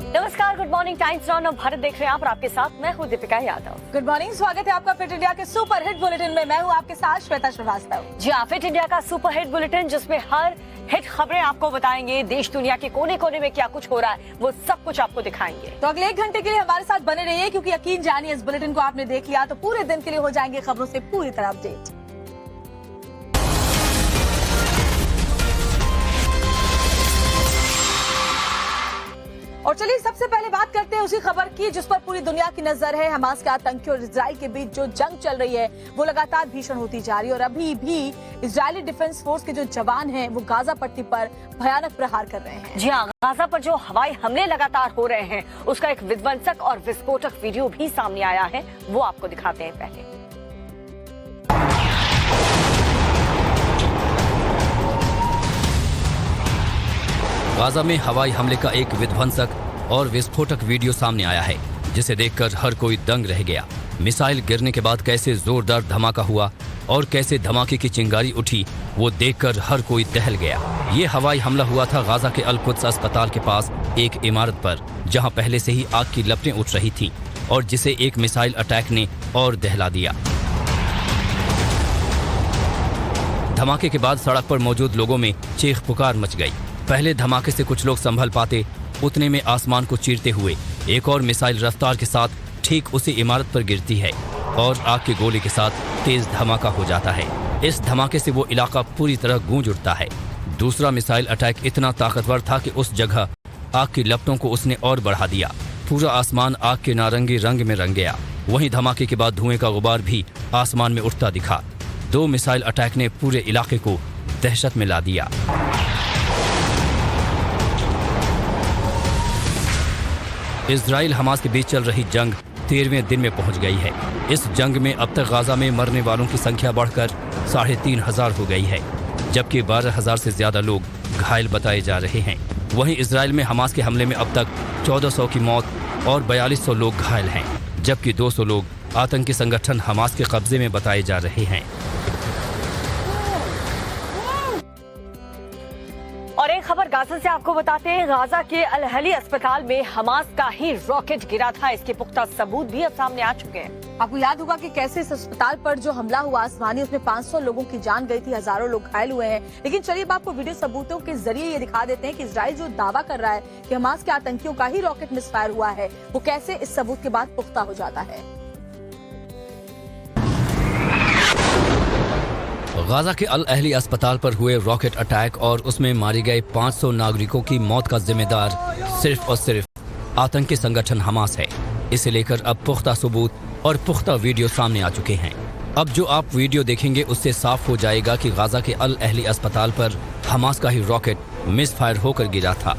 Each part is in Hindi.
नमस्कार, good morning, times now Bharat देख रहे हैं आप और आपके साथ मैं हूँ दीपिका यादव। गुड मॉर्निंग, स्वागत है आपका फिट इंडिया के सुपर हिट बुलेटिन में। मैं हूँ आपके साथ श्वेता श्रीवास्तव। जी हाँ, फिट इंडिया का सुपर हिट बुलेटिन जिसमें हर हिट खबरें आपको बताएंगे। देश दुनिया के कोने कोने में क्या कुछ हो रहा है वो सब कुछ आपको दिखाएंगे। तो अगले 1 घंटे के लिए हमारे साथ बने रहिए, क्योंकि यकीन जानिए इस बुलेटिन को आपने देख लिया तो पूरे दिन के लिए हो जाएंगे खबरों से पूरी तरह अपडेट। और चलिए सबसे पहले बात करते हैं उसी खबर की जिस पर पूरी दुनिया की नजर है। हमास के आतंकियों और इजराइल के बीच जो जंग चल रही है वो लगातार भीषण होती जा रही है और अभी भी इजरायली डिफेंस फोर्स के जो जवान हैं वो गाजा पट्टी पर भयानक प्रहार कर रहे हैं। जी हाँ, गाजा पर जो हवाई हमले लगातार हो रहे हैं उसका एक विध्वंसक और विस्फोटक वीडियो भी सामने आया है, वो आपको दिखाते हैं। पहले गाजा में हवाई हमले का एक विध्वंसक और विस्फोटक वीडियो सामने आया है, जिसे देखकर हर कोई दंग रह गया। मिसाइल गिरने के बाद कैसे जोरदार धमाका हुआ और कैसे धमाके की चिंगारी उठी, वो देखकर हर कोई दहल गया। ये हवाई हमला हुआ था गाजा के अल कुद्स अस्पताल के पास एक इमारत पर, जहां पहले से ही आग की लपटें उठ रही थी और जिसे एक मिसाइल अटैक ने और दहला दिया। धमाके के बाद सड़क पर मौजूद लोगों में चीख पुकार मच गई। पहले धमाके से कुछ लोग संभल पाते, उतने में आसमान को चीरते हुए एक और मिसाइल रफ्तार के साथ ठीक उसी इमारत पर गिरती है और आग के गोले के साथ तेज धमाका हो जाता है। इस धमाके से वो इलाका पूरी तरह गूंज उठता है। दूसरा मिसाइल अटैक इतना ताकतवर था कि उस जगह आग की लपटों को उसने और बढ़ा दिया। पूरा आसमान आग के नारंगी रंग में रंग गया। वहीं धमाके के बाद धुएं का गुबार भी आसमान में उठता दिखा। 2 मिसाइल अटैक ने पूरे इलाके को दहशत में ला दिया। इजराइल हमास के बीच चल रही जंग 13वें दिन में पहुंच गई है। इस जंग में अब तक गाजा में मरने वालों की संख्या बढ़कर 3,500 हो गई है, जबकि 12,000 से ज्यादा लोग घायल बताए जा रहे हैं। वहीं इजराइल में हमास के हमले में अब तक 1,400 की मौत और 4,200 लोग घायल हैं, जबकि 200 लोग आतंकी संगठन हमास के कब्जे में बताए जा रहे हैं। और एक खबर गाजा से आपको बताते हैं। गाजा के अल अहली अस्पताल में हमास का ही रॉकेट गिरा था। इसके पुख्ता सबूत भी अब सामने आ चुके हैं। आपको याद होगा कि कैसे इस अस्पताल पर जो हमला हुआ आसमानी, उसमें 500 लोगों की जान गई थी, हजारों लोग घायल हुए हैं। लेकिन चलिए अब आपको वीडियो सबूतों के जरिए ये दिखा देते हैं कि इजराइल जो दावा कर रहा है कि हमास के आतंकियों का ही रॉकेट मिसफायर हुआ है, वो कैसे इस सबूत के बाद पुख्ता हो जाता है। गाजा के अल अहली अस्पताल पर हुए रॉकेट अटैक और उसमें मारे गए 500 नागरिकों की मौत का जिम्मेदार सिर्फ और सिर्फ आतंकी संगठन हमास है। इसे लेकर अब पुख्ता सबूत और पुख्ता वीडियो सामने आ चुके हैं। अब जो आप वीडियो देखेंगे उससे साफ हो जाएगा कि गाजा के अल अहली अस्पताल पर हमास का ही रॉकेट मिसफायर होकर गिरा था।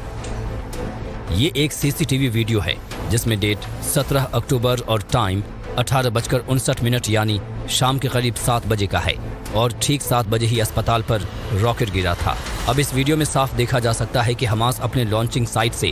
ये एक सीसीटीवी वीडियो है जिसमें डेट 17 अक्टूबर और टाइम 18:59 यानी शाम के करीब 7 बजे का है और ठीक 7 बजे ही अस्पताल पर रॉकेट गिरा था। अब इस वीडियो में साफ देखा जा सकता है कि हमास अपने लॉन्चिंग साइट से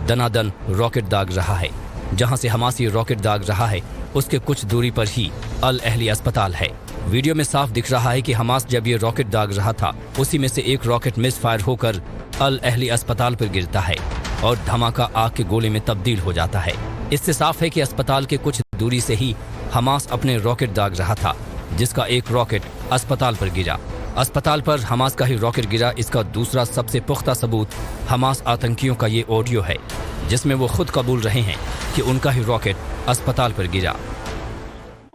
दनादन रॉकेट दाग रहा है। जहां से हमास ये रॉकेट दाग रहा है उसके कुछ दूरी पर ही अल अहली अस्पताल है। वीडियो में साफ दिख रहा है कि हमास जब ये रॉकेट दाग रहा था उसी में से एक रॉकेट मिसफायर होकर अल अहली अस्पताल पर गिरता है और धमाका आग के गोले में तब्दील हो जाता है। इससे साफ है कि अस्पताल के कुछ दूरी से ही हमास अपने रॉकेट दाग रहा था, जिसका एक रॉकेट अस्पताल पर गिरा। अस्पताल पर हमास का ही रॉकेट गिरा। इसका दूसरा सबसे पुख्ता सबूत हमास आतंकियों का ये ऑडियो है, जिसमें वो खुद कबूल रहे हैं कि उनका ही रॉकेट अस्पताल पर गिरा।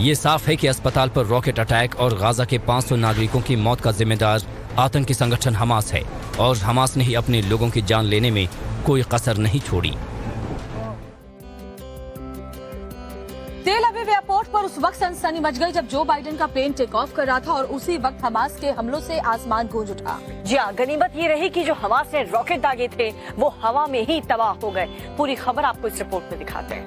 ये साफ है कि अस्पताल पर रॉकेट अटैक और गाजा के 500 नागरिकों की मौत का जिम्मेदार आतंकी संगठन हमास है और हमास ने ही अपने लोगों की जान लेने में कोई कसर नहीं छोड़ी। तेल अवीव एयरपोर्ट पर उस वक्त सनसनी मच गई जब जो बाइडेन का प्लेन टेक ऑफ कर रहा था और उसी वक्त हमास के हमलों से आसमान गूंज उठा। जी हाँ, गनीमत ये रही कि जो हमास ने रॉकेट दागे थे वो हवा में ही तबाह हो गए। पूरी खबर आपको इस रिपोर्ट में दिखाते हैं।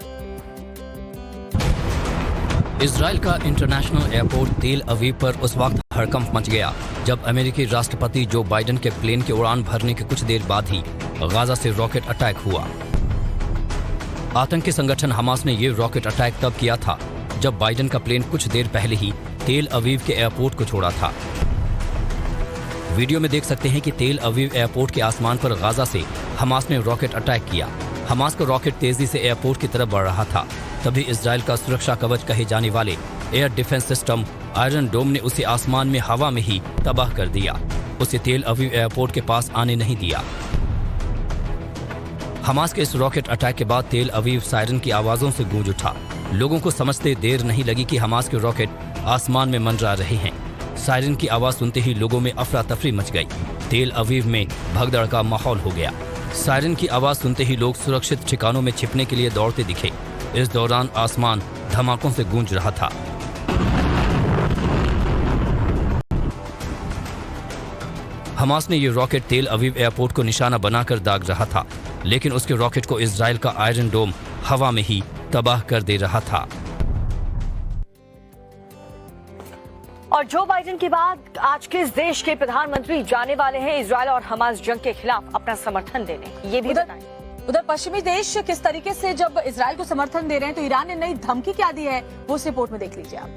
इजराइल का इंटरनेशनल एयरपोर्ट तेल अवीव पर उस वक्त हड़कंप मच गया जब अमेरिकी राष्ट्रपति जो बाइडेन के प्लेन के उड़ान भरने के कुछ देर बाद ही गाजा से रॉकेट अटैक हुआ। आतंकी संगठन हमास ने ये रॉकेट अटैक तब किया था जब बाइडेन का प्लेन कुछ देर पहले ही तेल अवीव के एयरपोर्ट को छोड़ा था। वीडियो में देख सकते हैं कि तेल अवीव एयरपोर्ट के आसमान पर गाजा से हमास ने रॉकेट अटैक किया। हमास का रॉकेट तेजी से एयरपोर्ट की तरफ बढ़ रहा था, तभी इजराइल का सुरक्षा कवच कहे जाने वाले एयर डिफेंस सिस्टम आयरन डोम ने उसे आसमान में हवा में ही तबाह कर दिया। उसे तेल अवीव एयरपोर्ट के पास आने नहीं दिया। हमास के इस रॉकेट अटैक के बाद तेल अवीव सायरन की आवाजों से गूंज उठा। लोगों को समझते देर नहीं लगी कि हमास के रॉकेट आसमान में मंडरा रहे हैं। सायरन की आवाज सुनते ही लोगों में अफरा तफरी मच गई। तेल अवीव में भगदड़ का माहौल हो गया। सायरन की आवाज सुनते ही लोग सुरक्षित ठिकानों में छिपने के लिए दौड़ते दिखे। इस दौरान आसमान धमाकों से गूंज रहा था। हमास ने ये रॉकेट तेल अवीव एयरपोर्ट को निशाना बनाकर दाग रहा था, लेकिन उसके रॉकेट को इजराइल का आयरन डोम हवा में ही तबाह कर दे रहा था। और जो बाइडेन के बाद आज किस देश के प्रधानमंत्री जाने वाले हैं इजराइल और हमास जंग के खिलाफ अपना समर्थन देने, ये भी बताएं। उधर पश्चिमी देश किस तरीके से जब इजराइल को समर्थन दे रहे हैं, तो ईरान ने नई धमकी क्या दी है, वो इस रिपोर्ट में देख लीजिए आप।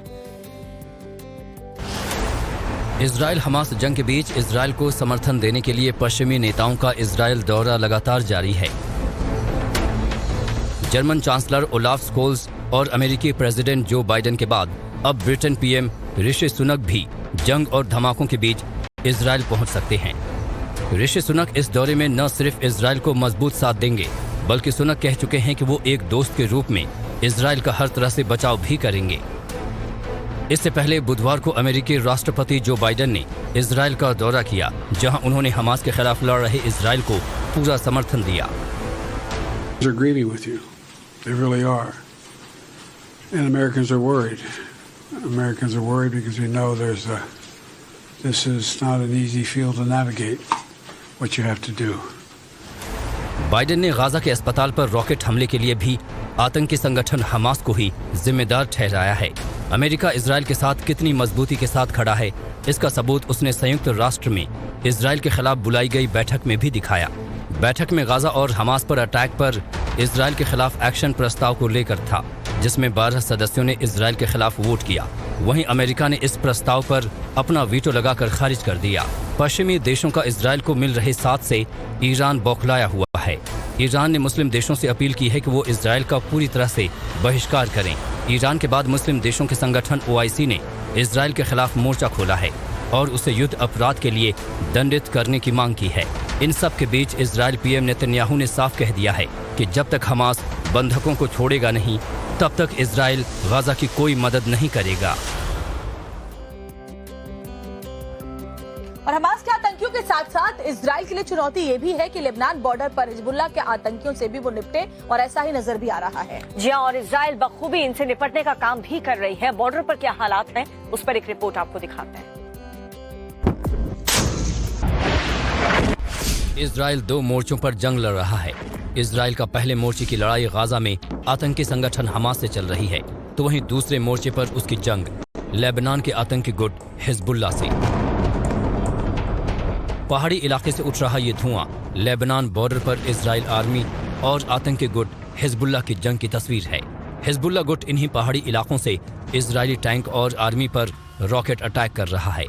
इजराइल हमास जंग के बीच इजराइल को समर्थन देने के लिए पश्चिमी नेताओं का इजराइल दौरा लगातार जारी है। जर्मन चांसलर ओलाफ स्कोल्स और अमेरिकी प्रेसिडेंट जो बाइडेन के बाद अब ब्रिटेन पीएम ऋषि सुनक भी जंग और धमाकों के बीच इजराइल पहुंच सकते हैं। ऋषि सुनक इस दौरे में न सिर्फ इजराइल को मजबूत साथ देंगे, बल्कि सुनक कह चुके हैं कि वो एक दोस्त के रूप में इजराइल का हर तरह से बचाव भी करेंगे। इससे पहले बुधवार को अमेरिकी राष्ट्रपति जो बाइडेन ने इजराइल का दौरा किया, जहां उन्होंने हमास के खिलाफ लड़ रहे इजराइल को पूरा समर्थन दिया। They're grieving with you. They really are. And Americans are worried. Americans are worried because we know this is not an easy field to navigate what you have to do. Biden ने गाजा के अस्पताल पर रॉकेट हमले के लिए भी आतंकी संगठन हमास को ही जिम्मेदार ठहराया है। अमेरिका इजराइल के साथ कितनी मजबूती के साथ खड़ा है, इसका सबूत उसने संयुक्त राष्ट्र में इजराइल के खिलाफ बुलाई गई बैठक में भी दिखाया। बैठक में गाजा और हमास पर अटैक पर इजराइल के खिलाफ एक्शन प्रस्ताव को लेकर था, जिसमें 12 सदस्यों ने इजराइल के खिलाफ वोट किया। वहीं अमेरिका ने इस प्रस्ताव पर अपना वीटो लगाकर खारिज कर दिया। पश्चिमी देशों का इजराइल को मिल रहे साथ से ईरान बौखलाया हुआ है। ईरान ने मुस्लिम देशों से अपील की है कि वो इजराइल का पूरी तरह से बहिष्कार करें। ईरान के बाद मुस्लिम देशों के संगठन OIC ने इजराइल के खिलाफ मोर्चा खोला है और उसे युद्ध अपराध के लिए दंडित करने की मांग की है। इन सब के बीच इजराइल पीएम नेतन्याहू ने साफ कह दिया है कि जब तक हमास बंधकों को छोड़ेगा नहीं, तब तक इजराइल गाजा की कोई मदद नहीं करेगा। और हमास के आतंकियों के साथ साथ इजराइल के लिए चुनौती ये भी है कि लेबनान बॉर्डर पर हिजबुल्लाह के आतंकियों से भी वो निपटे, और ऐसा ही नजर भी आ रहा है। जी हां, और इजराइल बखूबी इनसे निपटने का काम भी कर रही है। बॉर्डर पर क्या हालात हैं, उस पर एक रिपोर्ट आपको दिखाते हैं। इजराइल 2 मोर्चों पर जंग लड़ रहा है। इजराइल का पहले मोर्चे की लड़ाई गाजा में आतंकी संगठन हमास से चल रही है, तो वहीं दूसरे मोर्चे पर उसकी जंग लेबनान के आतंकी गुट हिजबुल्लाह से। पहाड़ी इलाके से उठ रहा ये धुआं लेबनान बॉर्डर पर इजराइल आर्मी और आतंकी गुट हिजबुल्लाह की जंग की तस्वीर है। हिजबुल्लाह गुट इन्हीं पहाड़ी इलाकों से इजरायली टैंक और आर्मी पर रॉकेट अटैक कर रहा है।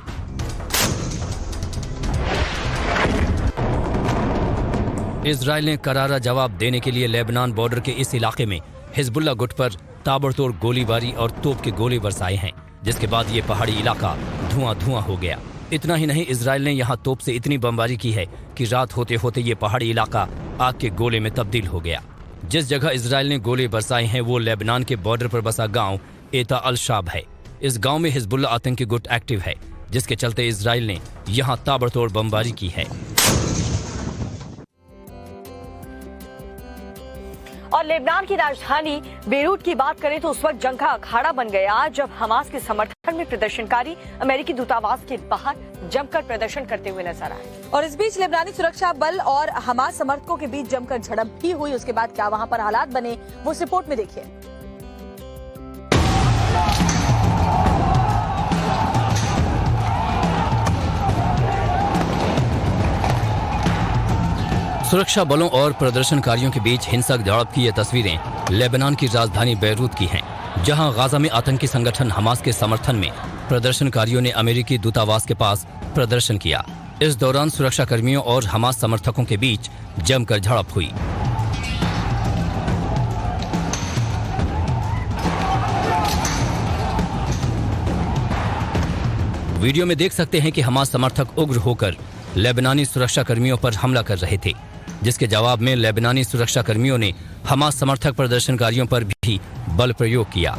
इजराइल ने करारा जवाब देने के लिए लेबनान बॉर्डर के इस इलाके में हिजबुल्लाह गुट पर ताबड़तोड़ गोलीबारी और तोप के गोले बरसाए हैं, जिसके बाद ये पहाड़ी इलाका धुआं हो गया। इतना ही नहीं, इजराइल ने यहाँ तोप से इतनी बमबारी की है कि रात होते होते ये पहाड़ी इलाका आग के गोले में तब्दील हो गया। जिस जगह इजराइल ने गोले बरसाए हैं वो लेबनान के बॉर्डर पर बसा गांव एता अल शाब है। इस गांव में हिजबुल्लाह आतंकी गुट एक्टिव है, जिसके चलते इजराइल ने यहाँ ताबड़तोड़ बमबारी की है। और लेबनान की राजधानी बेरूत की बात करें तो उस वक्त जंग का अखाड़ा बन गया जब हमास के समर्थन में प्रदर्शनकारी अमेरिकी दूतावास के बाहर जमकर प्रदर्शन करते हुए नजर आए। और इस बीच लेबनानी सुरक्षा बल और हमास समर्थकों के बीच जमकर झड़प भी हुई। उसके बाद क्या वहां पर हालात बने, वो इस रिपोर्ट में देखिए। सुरक्षा बलों और प्रदर्शनकारियों के बीच हिंसक झड़प की ये तस्वीरें लेबनान की राजधानी बैरूत की हैं, जहां गाजा में आतंकी संगठन हमास के समर्थन में प्रदर्शनकारियों ने अमेरिकी दूतावास के पास प्रदर्शन किया। इस दौरान सुरक्षाकर्मियों और हमास समर्थकों के बीच जमकर झड़प हुई। वीडियो में देख सकते हैं कि हमास समर्थक उग्र होकर लेबनानी सुरक्षाकर्मियों पर हमला कर रहे थे, जिसके जवाब में लेबनानी सुरक्षाकर्मियों ने हमास समर्थक प्रदर्शनकारियों पर भी बल प्रयोग किया।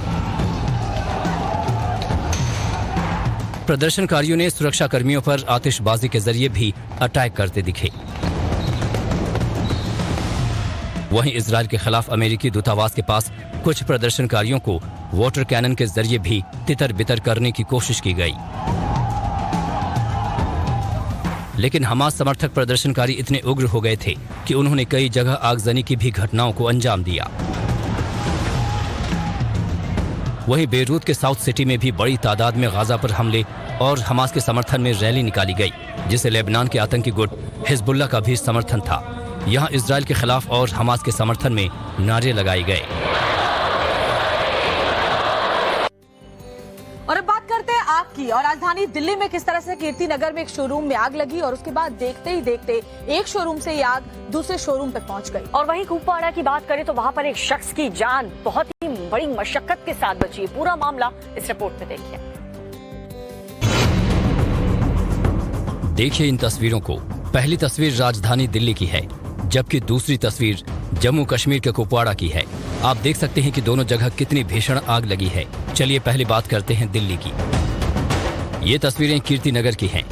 प्रदर्शनकारियों ने सुरक्षाकर्मियों पर आतिशबाजी के जरिए भी अटैक करते दिखे। वहीं इजराइल के खिलाफ अमेरिकी दूतावास के पास कुछ प्रदर्शनकारियों को वाटर कैनन के जरिए भी तितर बितर करने की कोशिश की गई, लेकिन हमास समर्थक प्रदर्शनकारी इतने उग्र हो गए थे कि उन्होंने कई जगह आगजनी की भी घटनाओं को अंजाम दिया। वहीं बेरूत के साउथ सिटी में भी बड़ी तादाद में गाजा पर हमले और हमास के समर्थन में रैली निकाली गई, जिसे लेबनान के आतंकी गुट हिजबुल्लाह का भी समर्थन था। यहां इजराइल के खिलाफ और हमास के समर्थन में नारे लगाए गए। और अब बात करते हैं आग की। और राजधानी दिल्ली में किस तरह से कीर्ति नगर में एक शोरूम में आग लगी और उसके बाद देखते ही देखते एक शोरूम से ये आग दूसरे शोरूम तक पहुंच गई। और वहीं कुपवाड़ा की बात करें तो वहां पर एक शख्स की जान बहुत ही बड़ी मशक्कत के साथ बची है। पूरा मामला इस रिपोर्ट में देखिए इन तस्वीरों को। पहली तस्वीर राजधानी दिल्ली की है, जबकि दूसरी तस्वीर जम्मू कश्मीर के कुपवाड़ा की है। आप देख सकते हैं कि दोनों जगह कितनी भीषण आग लगी है। चलिए पहले बात करते हैं दिल्ली की। ये तस्वीरें कीर्ति नगर की हैं,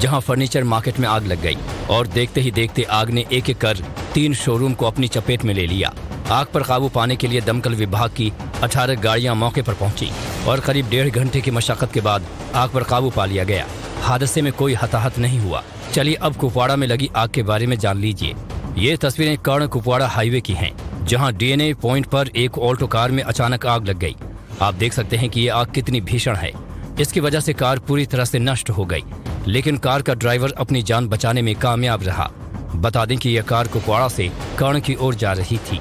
जहां फर्नीचर मार्केट में आग लग गई और देखते ही देखते आग ने एक एक कर 3 शोरूम को अपनी चपेट में ले लिया। आग पर काबू पाने के लिए दमकल विभाग की 18 गाड़ियां मौके पर पहुंची और करीब 1.5 घंटे की मशक्कत के बाद आग पर काबू पा लिया गया। हादसे में कोई हताहत नहीं हुआ। चलिए अब कुपवाड़ा में लगी आग के बारे में जान लीजिए। ये तस्वीरें कर्ण कुपवाड़ा हाईवे की हैं, जहां डीएनए पॉइंट पर एक ऑल्टो कार में अचानक आग लग गई। आप देख सकते हैं कि ये आग कितनी भीषण है। इसकी वजह से कार पूरी तरह से नष्ट हो गई, लेकिन कार का ड्राइवर अपनी जान बचाने में कामयाब रहा। बता दें कि यह कार कुपवाड़ा से कर्ण की ओर जा रही थी।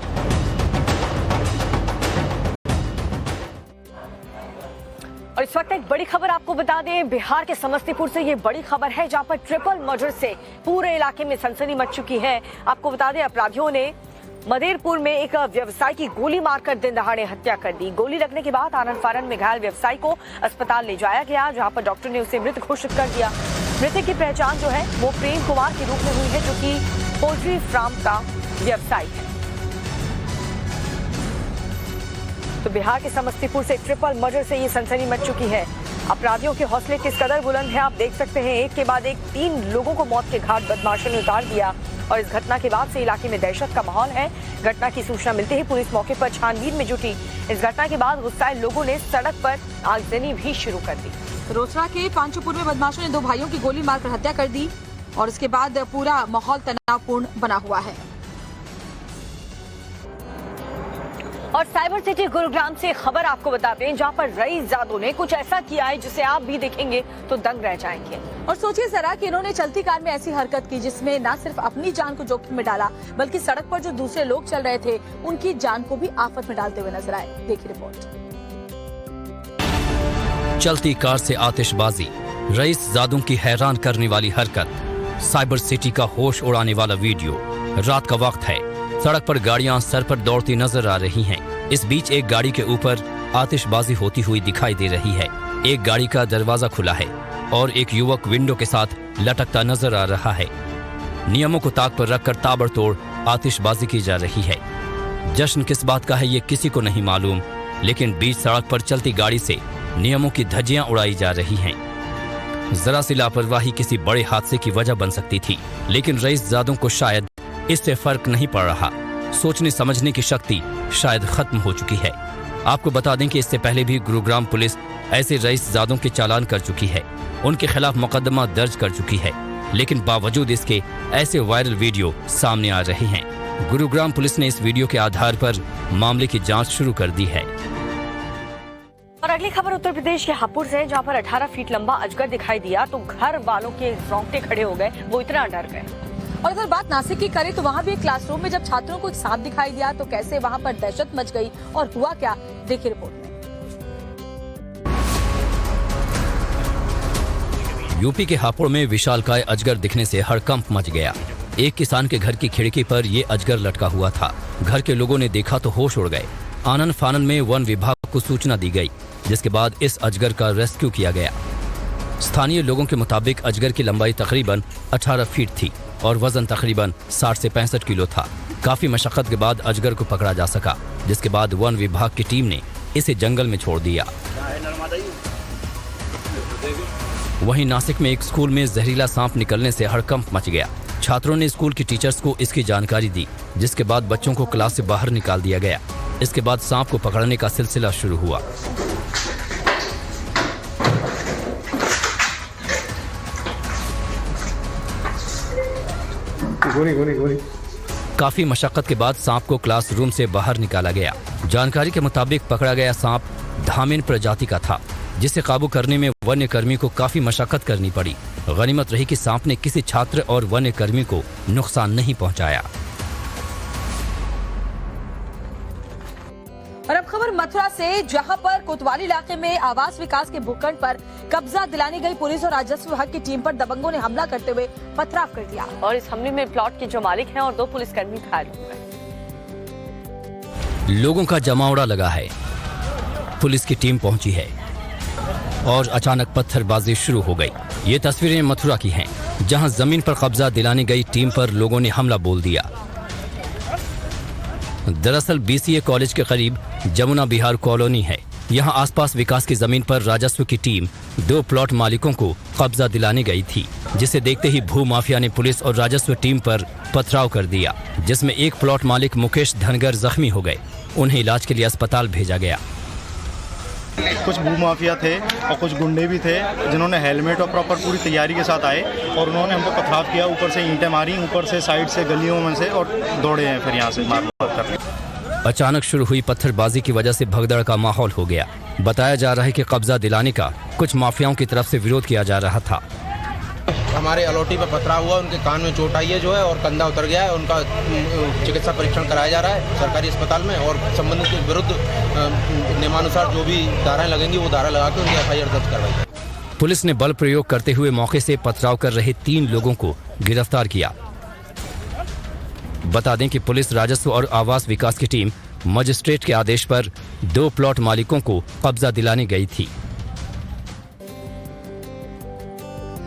और इस वक्त एक बड़ी खबर आपको बता दें, बिहार के समस्तीपुर से ये बड़ी खबर है, जहां पर ट्रिपल मर्डर से पूरे इलाके में सनसनी मच चुकी है। आपको बता दें अपराधियों ने मदेरपुर में एक व्यवसायी की गोली मारकर दिन दहाड़े हत्या कर दी। गोली लगने के बाद आनन फानन में घायल व्यवसायी को अस्पताल ले जाया गया, जहां पर डॉक्टर ने उसे मृत घोषित कर दिया। मृतक की पहचान जो है वो प्रेम कुमार के रूप में हुई है, जो कि पोल्ट्री फार्म का व्यवसायी है। तो बिहार के समस्तीपुर से ट्रिपल मर्डर से ये सनसनी मच चुकी है। अपराधियों के हौसले किस कदर बुलंद है आप देख सकते हैं। एक के बाद एक 3 लोगों को मौत के घाट बदमाशों ने उतार दिया और इस घटना के बाद से इलाके में दहशत का माहौल है। घटना की सूचना मिलते ही पुलिस मौके पर छानबीन में जुटी। इस घटना के बाद गुस्साए लोगों ने सड़क पर आगजनी भी शुरू कर दी। रोसड़ा के पांचोपुर में बदमाशों ने 2 भाइयों की गोली मारकर हत्या कर दी और इसके बाद पूरा माहौल तनावपूर्ण बना हुआ है। और साइबर सिटी गुरुग्राम से खबर आपको बताते हैं, जहां पर रईसजादों ने कुछ ऐसा किया है जिसे आप भी देखेंगे तो दंग रह जाएंगे। और सोचिए जरा कि इन्होंने चलती कार में ऐसी हरकत की जिसमें न सिर्फ अपनी जान को जोखिम में डाला, बल्कि सड़क पर जो दूसरे लोग चल रहे थे उनकी जान को भी आफत में डालते हुए नजर आए। देखिए रिपोर्ट। चलती कार से आतिशबाजी, रईसजादों की हैरान करने वाली हरकत, साइबर सिटी का होश उड़ाने वाला वीडियो। रात का वक्त है, सड़क पर गाड़ियां सर पर दौड़ती नजर आ रही हैं। इस बीच एक गाड़ी के ऊपर आतिशबाजी होती हुई दिखाई दे रही है। एक गाड़ी का दरवाजा खुला है और एक युवक विंडो के साथ लटकता नजर आ रहा है। नियमों को ताक पर रखकर ताबड़तोड़ आतिशबाजी की जा रही है। जश्न किस बात का है ये किसी को नहीं मालूम, लेकिन बीच सड़क पर चलती गाड़ी से नियमों की धज्जियां उड़ाई जा रही हैं। जरा सी लापरवाही किसी बड़े हादसे की वजह बन सकती थी, लेकिन रईसजादों को शायद इससे फर्क नहीं पड़ रहा। सोचने समझने की शक्ति शायद खत्म हो चुकी है। आपको बता दें कि इससे पहले भी गुरुग्राम पुलिस ऐसे रईसजादों के चालान कर चुकी है, उनके खिलाफ मुकदमा दर्ज कर चुकी है, लेकिन बावजूद इसके ऐसे वायरल वीडियो सामने आ रहे हैं। गुरुग्राम पुलिस ने इस वीडियो के आधार पर मामले की जांच शुरू कर दी है। और अगली खबर उत्तर प्रदेश के हापुड़ से है, जहां पर 18 फीट लंबा अजगर दिखाई दिया तो घर वालों के रोंगटे खड़े हो गए। वो इतना डर गए। और अगर बात नासिक की करें तो वहाँ भी एक क्लासरूम में जब छात्रों को एक सांप दिखाई दिया तो कैसे वहाँ पर दहशत मच गई और हुआ क्या, देखिए रिपोर्ट में। यूपी के हापुड़ में विशालकाय अजगर दिखने से हड़कंप मच गया। एक किसान के घर की खिड़की पर ये अजगर लटका हुआ था। घर के लोगों ने देखा तो होश उड़ गए। आनन फानन में वन विभाग को सूचना दी गई, जिसके बाद इस अजगर का रेस्क्यू किया गया। स्थानीय लोगों के मुताबिक अजगर की लंबाई तकरीबन 18 फीट थी और वजन तकरीबन 60 से 65 किलो था। काफी मशक्कत के बाद अजगर को पकड़ा जा सका, जिसके बाद वन विभाग की टीम ने इसे जंगल में छोड़ दिया। वहीं नासिक में एक स्कूल में जहरीला सांप निकलने से हड़कंप मच गया। छात्रों ने स्कूल की टीचर्स को इसकी जानकारी दी, जिसके बाद बच्चों को क्लास से बाहर निकाल दिया गया। इसके बाद सांप को पकड़ने का सिलसिला शुरू हुआ। काफी मशक्कत के बाद सांप को क्लासरूम से बाहर निकाला गया। जानकारी के मुताबिक पकड़ा गया सांप धामिन प्रजाति का था, जिसे काबू करने में वन्य कर्मी को काफी मशक्कत करनी पड़ी। गनीमत रही कि सांप ने किसी छात्र और वन्य कर्मी को नुकसान नहीं पहुंचाया। और अब खबर मथुरा से, जहां पर कोतवाली इलाके में आवास विकास के भूखंड पर कब्जा दिलाने गई पुलिस और राजस्व विभाग की टीम पर दबंगों ने हमला करते हुए पथराव कर दिया। और इस हमले में प्लॉट के जो मालिक हैं और 2 पुलिसकर्मी घायल हो गए। लोगों का जमावड़ा लगा है। पुलिस की टीम पहुंची है और अचानक पत्थरबाजी शुरू हो गई। ये तस्वीरें मथुरा की हैं, जहां जमीन पर कब्जा दिलाने गई टीम पर लोगों ने हमला बोल दिया। दरअसल BCA कॉलेज के करीब जमुना बिहार कॉलोनी है। यहां आसपास विकास की जमीन पर राजस्व की टीम 2 प्लॉट मालिकों को कब्जा दिलाने गई थी, जिसे देखते ही भू माफिया ने पुलिस और राजस्व टीम पर पथराव कर दिया, जिसमें एक प्लॉट मालिक मुकेश धनगर जख्मी हो गए। उन्हें इलाज के लिए अस्पताल भेजा गया। कुछ भूमाफिया थे और कुछ गुंडे भी थे, जिन्होंने हेलमेट और प्रॉपर पूरी तैयारी के साथ आए और उन्होंने हमको पथराव किया। ऊपर से ईंटें मारी, ऊपर से साइड से गलियों में से, और दौड़े हैं फिर यहाँ से मार कर। अचानक शुरू हुई पत्थरबाजी की वजह से भगदड़ का माहौल हो गया। बताया जा रहा है कि कब्जा दिलाने का कुछ माफियाओं की तरफ से विरोध किया जा रहा था। हमारे अलौटी पर पथराव हुआ, उनके कान में चोट आई है जो है, और कंधा उतर गया है। उनका चिकित्सा परीक्षण कराया जा रहा है सरकारी अस्पताल में, और संबंधित के विरुद्ध नियमानुसार जो भी धाराएं लगेंगी वो धारा लगा के उनकी FIR दर्ज करवाई। पुलिस ने बल प्रयोग करते हुए मौके से पथराव कर रहे 3 लोगों को गिरफ्तार किया। बता दें कि पुलिस, राजस्व और आवास विकास की टीम मजिस्ट्रेट के आदेश पर 2 प्लॉट मालिकों को कब्जा दिलाने गई थी।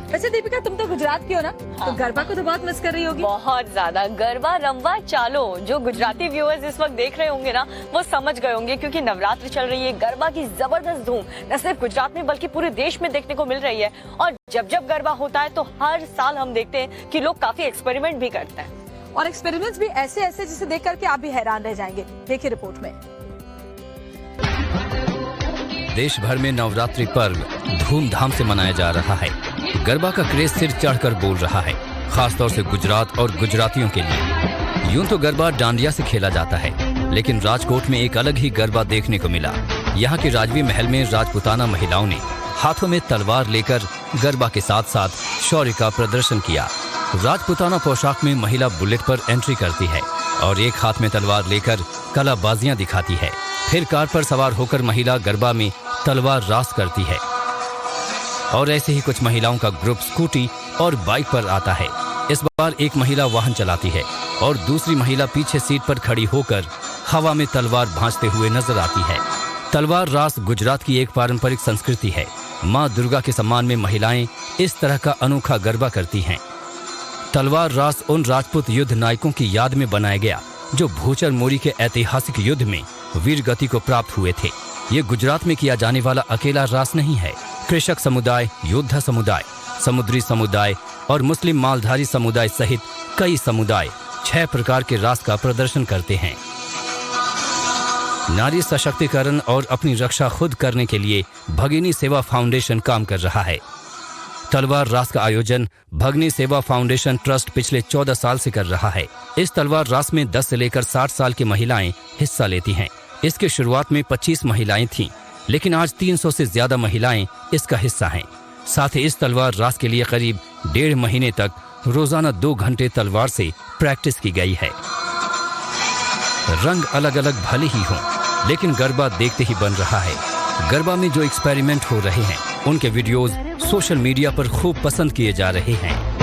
वैसे दीपिका, तुम तो गुजरात की हो ना, तो गरबा को तो बहुत मिस कर रही होगी। बहुत ज्यादा। गरबा रंबा चालो जो गुजराती व्यूअर्स इस वक्त देख रहे होंगे ना, वो समझ गए होंगे, क्योंकि नवरात्र चल रही है। गरबा की जबरदस्त धूम न सिर्फ गुजरात में बल्कि पूरे देश में देखने को मिल रही है। और जब जब गरबा होता है तो हर साल हम देखते हैं कि लोग काफी एक्सपेरिमेंट भी करते हैं, और एक्सपेरिमेंट्स भी ऐसे ऐसे जिसे देख करके आप भी हैरान रह जाएंगे। देखिए रिपोर्ट में। देश भर में नवरात्रि पर्व धूमधाम से मनाया जा रहा है। गरबा का क्रेज सिर चढ़कर बोल रहा है, खासतौर से गुजरात और गुजरातियों के लिए। यूं तो गरबा डांडिया से खेला जाता है, लेकिन राजकोट में एक अलग ही गरबा देखने को मिला। यहाँ के राजवी महल में राजपूताना महिलाओं ने हाथों में तलवार लेकर गरबा के साथ साथ शौर्य का प्रदर्शन किया। राजपूताना पोशाक में महिला बुलेट पर एंट्री करती है और एक हाथ में तलवार लेकर कलाबाजियां दिखाती है। फिर कार पर सवार होकर महिला गरबा में तलवार रास करती है। और ऐसे ही कुछ महिलाओं का ग्रुप स्कूटी और बाइक पर आता है। इस बार एक महिला वाहन चलाती है और दूसरी महिला पीछे सीट पर खड़ी होकर हवा में तलवार भांजते हुए नजर आती है। तलवार रास गुजरात की एक पारंपरिक संस्कृति है। माँ दुर्गा के सम्मान में महिलाएं इस तरह का अनोखा गरबा करती हैं। तलवार रास उन राजपूत युद्ध नायकों की याद में बनाया गया जो भूचर मोरी के ऐतिहासिक युद्ध में वीर गति को प्राप्त हुए थे। ये गुजरात में किया जाने वाला अकेला रास नहीं है। कृषक समुदाय, योद्धा समुदाय, समुद्री समुदाय और मुस्लिम मालधारी समुदाय सहित कई समुदाय 6 प्रकार के रास का प्रदर्शन करते हैं। नारी सशक्तिकरण और अपनी रक्षा खुद करने के लिए भगिनी सेवा फाउंडेशन काम कर रहा है। तलवार रास का आयोजन भगिनी सेवा फाउंडेशन ट्रस्ट पिछले 14 साल से कर रहा है। इस तलवार रास में 10 से लेकर 60 साल की महिलाएं हिस्सा लेती हैं। इसके शुरुआत में 25 महिलाएं थीं, लेकिन आज 300 से ज्यादा महिलाएं इसका हिस्सा हैं। साथ ही इस तलवार रास के लिए करीब 1.5 महीने तक रोजाना 2 घंटे तलवार से प्रैक्टिस की गई है। रंग अलग अलग भले ही हों, लेकिन गरबा देखते ही बन रहा है। गरबा में जो एक्सपेरिमेंट हो रहे हैं उनके वीडियोस सोशल मीडिया पर खूब पसंद किए जा रहे हैं।